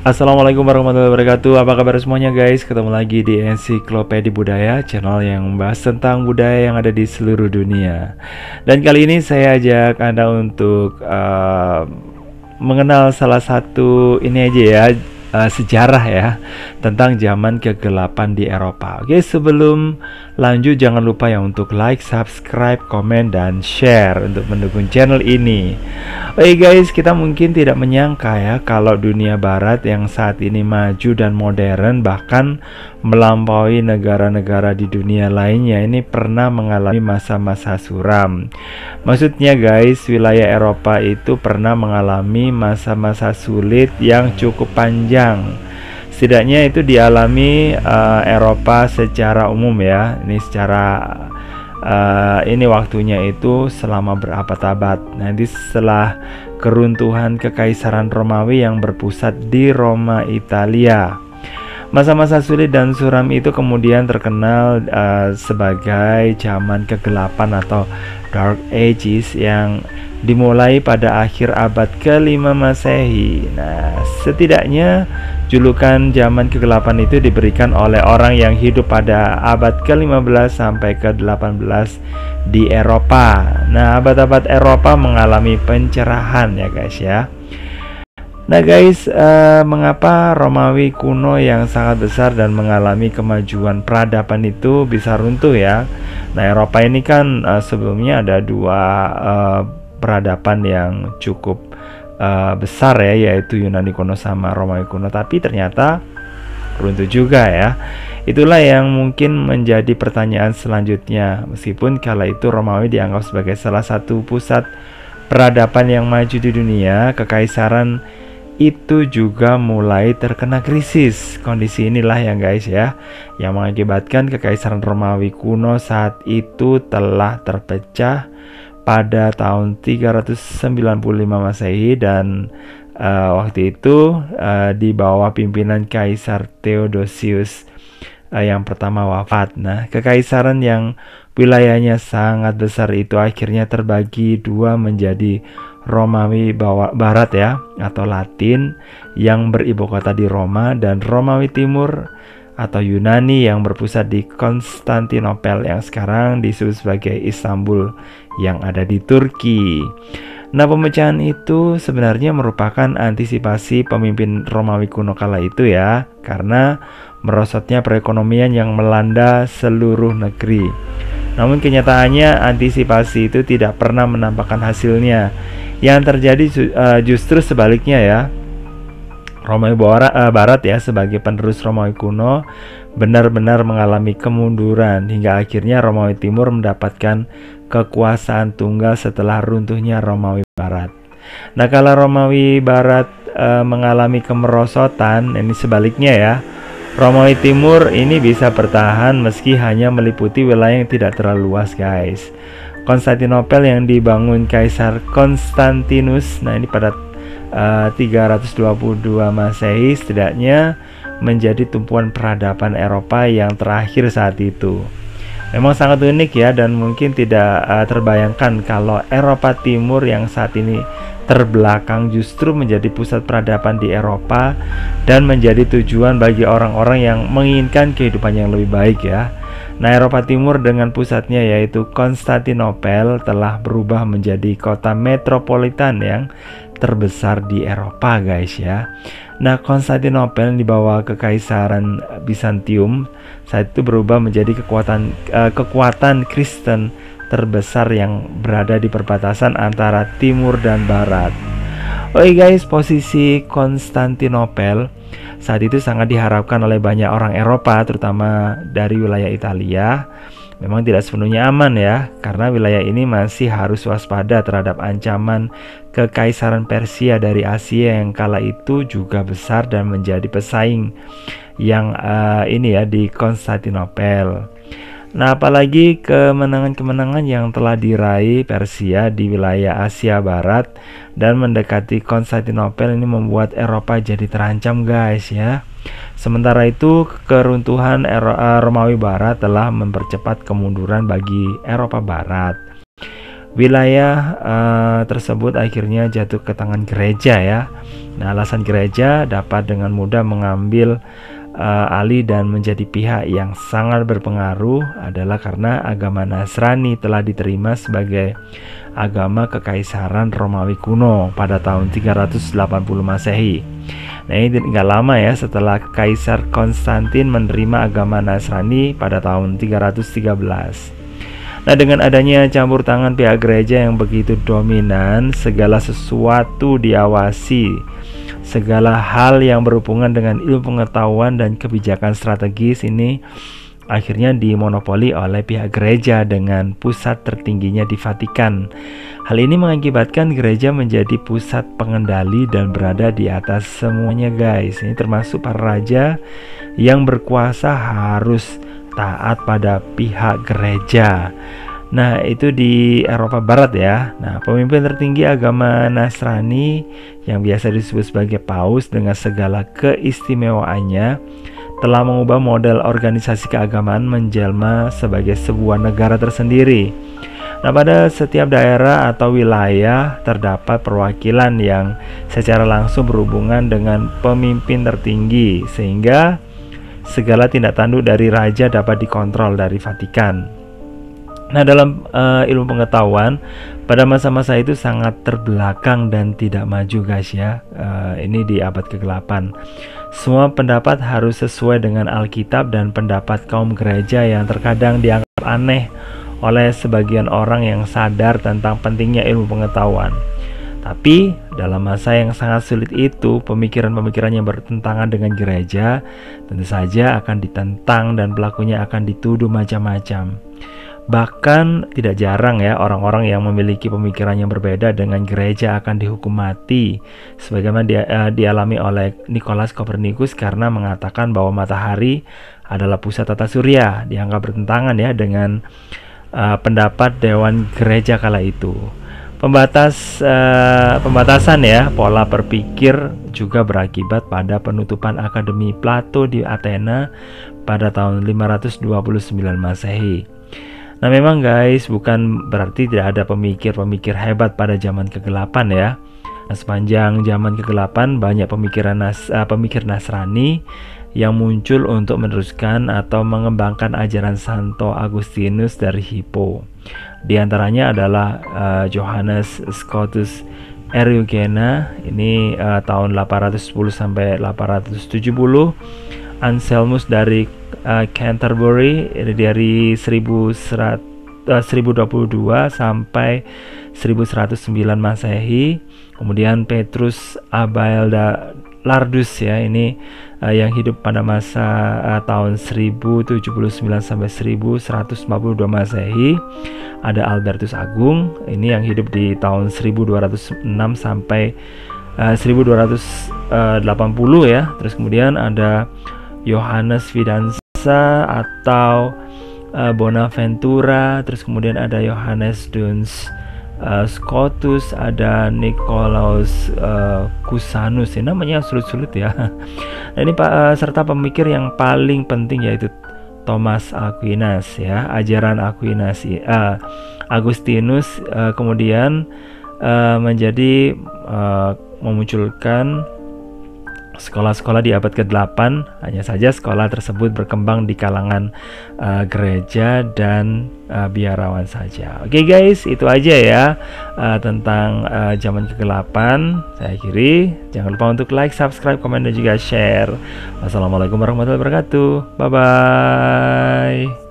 Assalamualaikum warahmatullahi wabarakatuh. Apa kabar semuanya guys? Ketemu lagi di Ensiklopedia Budaya, channel yang membahas tentang budaya yang ada di seluruh dunia. Dan kali ini saya ajak Anda untuk mengenal salah satu ini aja ya, sejarah ya, tentang zaman kegelapan di Eropa. Oke, sebelum lanjut jangan lupa ya untuk like, subscribe, komen, dan share untuk mendukung channel ini. Oke guys, kita mungkin tidak menyangka ya kalau dunia barat yang saat ini maju dan modern, bahkan melampaui negara-negara di dunia lainnya, ini pernah mengalami masa-masa suram. Maksudnya guys, wilayah Eropa itu pernah mengalami masa-masa sulit yang cukup panjang. Setidaknya itu dialami Eropa secara umum ya. Ini secara ini waktunya itu selama berabad-abad. Nanti setelah keruntuhan Kekaisaran Romawi yang berpusat di Roma, Italia, masa-masa sulit dan suram itu kemudian terkenal sebagai zaman kegelapan atau Dark Ages yang dimulai pada akhir abad ke-5 Masehi. Nah, setidaknya julukan zaman kegelapan itu diberikan oleh orang yang hidup pada abad ke-15 sampai ke-18 di Eropa. Nah, abad-abad Eropa mengalami pencerahan ya guys ya. Nah guys, mengapa Romawi kuno yang sangat besar dan mengalami kemajuan peradaban itu bisa runtuh ya? Nah, Eropa ini kan sebelumnya ada dua peradaban yang cukup besar ya, yaitu Yunani kuno sama Romawi kuno, tapi ternyata runtuh juga ya. Itulah yang mungkin menjadi pertanyaan selanjutnya. Meskipun kala itu Romawi dianggap sebagai salah satu pusat peradaban yang maju di dunia, kekaisaran itu juga mulai terkena krisis. Kondisi inilah yang guys ya, yang mengakibatkan kekaisaran Romawi kuno saat itu telah terpecah pada tahun 395 Masehi dan waktu itu di bawah pimpinan Kaisar Theodosius yang pertama wafat. Nah, kekaisaran yang wilayahnya sangat besar itu akhirnya terbagi dua menjadi Romawi Barat ya, atau Latin yang beribu kota di Roma, dan Romawi Timur atau Yunani yang berpusat di Konstantinopel yang sekarang disebut sebagai Istanbul yang ada di Turki. Nah, pemecahan itu sebenarnya merupakan antisipasi pemimpin Romawi kuno kala itu ya, karena merosotnya perekonomian yang melanda seluruh negeri. Namun kenyataannya antisipasi itu tidak pernah menampakkan hasilnya. Yang terjadi justru sebaliknya ya. Romawi Barat ya sebagai penerus Romawi kuno benar-benar mengalami kemunduran hingga akhirnya Romawi Timur mendapatkan kekuasaan tunggal setelah runtuhnya Romawi Barat. Nah, kalau Romawi Barat mengalami kemerosotan, ini sebaliknya ya. Romawi Timur ini bisa bertahan meski hanya meliputi wilayah yang tidak terlalu luas guys. Konstantinopel yang dibangun Kaisar Konstantinus, nah ini pada 322 Masehi setidaknya menjadi tumpuan peradaban Eropa yang terakhir saat itu. Memang sangat unik ya, dan mungkin tidak terbayangkan kalau Eropa Timur yang saat ini terbelakang justru menjadi pusat peradaban di Eropa dan menjadi tujuan bagi orang-orang yang menginginkan kehidupan yang lebih baik ya. Nah, Eropa Timur dengan pusatnya yaitu Konstantinopel telah berubah menjadi kota metropolitan yang terbesar di Eropa guys ya. Nah, Konstantinopel di bawah Kekaisaran Bizantium saat itu berubah menjadi kekuatan Kristen terbesar yang berada di perbatasan antara timur dan barat. Oke guys, posisi Konstantinopel saat itu sangat diharapkan oleh banyak orang Eropa, terutama dari wilayah Italia. Memang tidak sepenuhnya aman ya, karena wilayah ini masih harus waspada terhadap ancaman Kekaisaran Persia dari Asia yang kala itu juga besar dan menjadi pesaing yang ini ya di Konstantinopel. Nah, apalagi kemenangan-kemenangan yang telah diraih Persia di wilayah Asia Barat dan mendekati Konstantinopel ini membuat Eropa jadi terancam guys ya. Sementara itu, keruntuhan Romawi Barat telah mempercepat kemunduran bagi Eropa Barat. Wilayah tersebut akhirnya jatuh ke tangan gereja ya. Nah, alasan gereja dapat dengan mudah mengambil alih dan menjadi pihak yang sangat berpengaruh adalah karena agama Nasrani telah diterima sebagai agama kekaisaran Romawi kuno pada tahun 380 Masehi. Nah, ini nggak lama ya setelah Kaisar Konstantin menerima agama Nasrani pada tahun 313. Nah, dengan adanya campur tangan pihak gereja yang begitu dominan, segala sesuatu diawasi. Segala hal yang berhubungan dengan ilmu pengetahuan dan kebijakan strategis ini akhirnya dimonopoli oleh pihak gereja dengan pusat tertingginya di Vatikan. Hal ini mengakibatkan gereja menjadi pusat pengendali dan berada di atas semuanya, guys. Ini termasuk para raja yang berkuasa harus taat pada pihak gereja. Nah, itu di Eropa Barat ya. Nah, pemimpin tertinggi agama Nasrani yang biasa disebut sebagai Paus dengan segala keistimewaannya telah mengubah model organisasi keagamaan menjelma sebagai sebuah negara tersendiri. Nah, pada setiap daerah atau wilayah terdapat perwakilan yang secara langsung berhubungan dengan pemimpin tertinggi, sehingga segala tindak tanduk dari raja dapat dikontrol dari Vatikan. Nah, dalam ilmu pengetahuan pada masa-masa itu sangat terbelakang dan tidak maju, guys ya. Ini di abad ke-8. Semua pendapat harus sesuai dengan Alkitab, dan pendapat kaum gereja yang terkadang dianggap aneh oleh sebagian orang yang sadar tentang pentingnya ilmu pengetahuan. Tapi dalam masa yang sangat sulit itu, pemikiran-pemikiran yang bertentangan dengan gereja tentu saja akan ditentang dan pelakunya akan dituduh macam-macam. Bahkan tidak jarang ya orang-orang yang memiliki pemikiran yang berbeda dengan gereja akan dihukum mati, sebagaimana dialami oleh Nikolaus Kopernikus karena mengatakan bahwa matahari adalah pusat tata surya, dianggap bertentangan ya dengan pendapat dewan gereja kala itu. Pembatasan ya pola berpikir juga berakibat pada penutupan Akademi Plato di Athena pada tahun 529 Masehi. Nah, memang guys, bukan berarti tidak ada pemikir-pemikir hebat pada zaman kegelapan ya. Nah, sepanjang zaman kegelapan banyak pemikir Nasrani yang muncul untuk meneruskan atau mengembangkan ajaran Santo Agustinus dari Hippo. Di antaranya adalah Johannes Scotus Eriugena, ini tahun 810 sampai 870. Anselmus dari Canterbury dari 1122 sampai 1109 Masehi. Kemudian Petrus Abelardus ya, ini yang hidup pada masa tahun 1079 sampai 1142 Masehi. Ada Albertus Agung, ini yang hidup di tahun 1206 sampai 1280 ya. Terus kemudian ada Yohanes Fidanza atau Bonaventura. Terus kemudian ada Yohanes Duns Scotus, ada Nicolaus Cusanus. Ini namanya sulit-sulit ya. Nah, ini serta pemikir yang paling penting yaitu Thomas Aquinas ya. Ajaran Agustinus kemudian menjadi memunculkan sekolah-sekolah di abad ke-8. Hanya saja sekolah tersebut berkembang di kalangan gereja dan biarawan saja. Oke guys, itu aja ya tentang zaman ke-8. Saya akhiri. Jangan lupa untuk like, subscribe, komen, dan juga share. Wassalamualaikum warahmatullahi wabarakatuh. Bye-bye.